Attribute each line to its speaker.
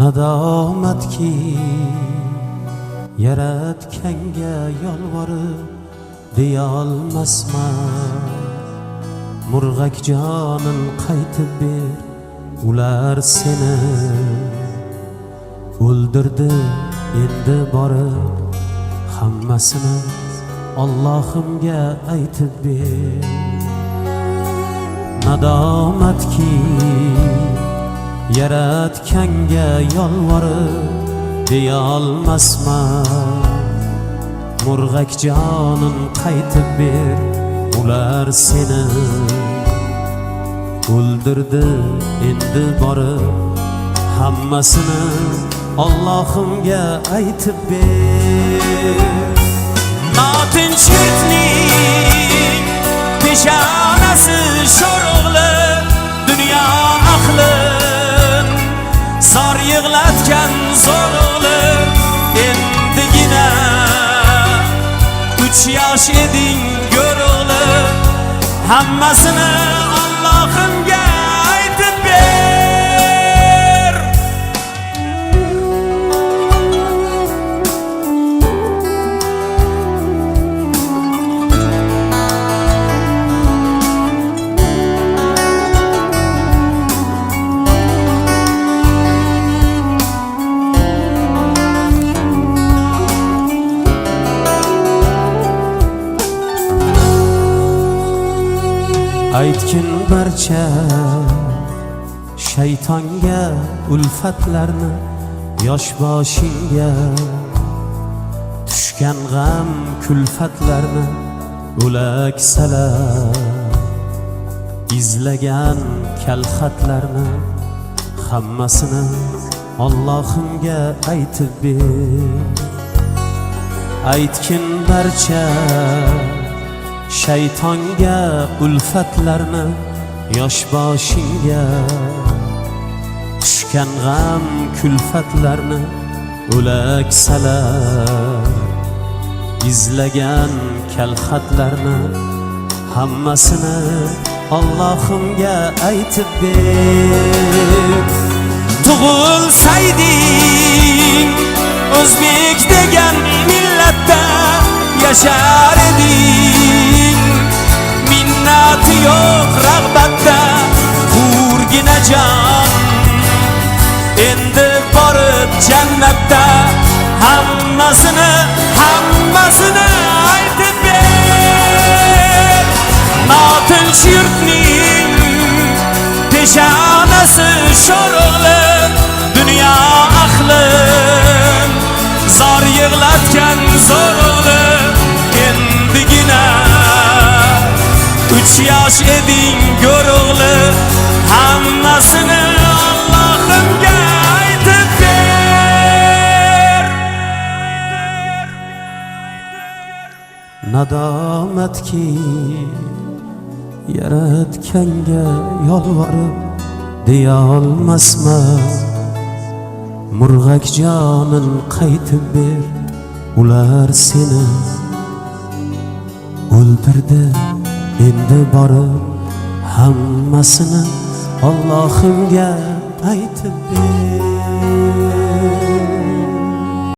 Speaker 1: nadomatki yaratganga yolvorib deyolmasman. Murg'ak jonin qaytib ber, ular seni o'ldirdi. Endi borib hammasini Allohimga aytib ber. Nadomatki yaratganga yolvorib deyolmasman. Murg'ak jonin qaytib ber, ular seni o'ldirdi. Endi borib hammasini Allohimga aytib ber. Notinch yurtning peshonasi sho'rg'li, dunyo aqlin zor yig'latgan zo'rg'li. Endigina 3 yosh eding go'rg'li, hammasini Allohimga aytib ber. Aytgin barcha shaytonga ulfatlarni, yosh boshingga tushgan g'am kulfatlarni o'laksalar, izlagan kalxatlarni hammasini Allohimga aytib ber. Aytgin barcha shaytonga ulfatlarni, yosh boshingga tushgan g'am kulfatlarni o'laksalar, izlagan kalxatlarni hammasini Allohimga aytib ber. Tug'ilsayding o'zbek degan millatda yashar eding. Minnati yo'q rag'batda hurgina jon, endi borib jannatda hammasini aytib ber. Notinch yurtning peshonasi sho'rg'li, dunyo aqlin zor yig'latgan zo'rg'li. Endigina 3 yosh eding go'rg'li, hammasini Allohimga aytib ber. Nadomatki yaratganga yolvorib deyolmasman. Murg'ak jonin qaytib ber, ular seni o'ldirdi. Endi borib hammasini Allohimga aytib ber.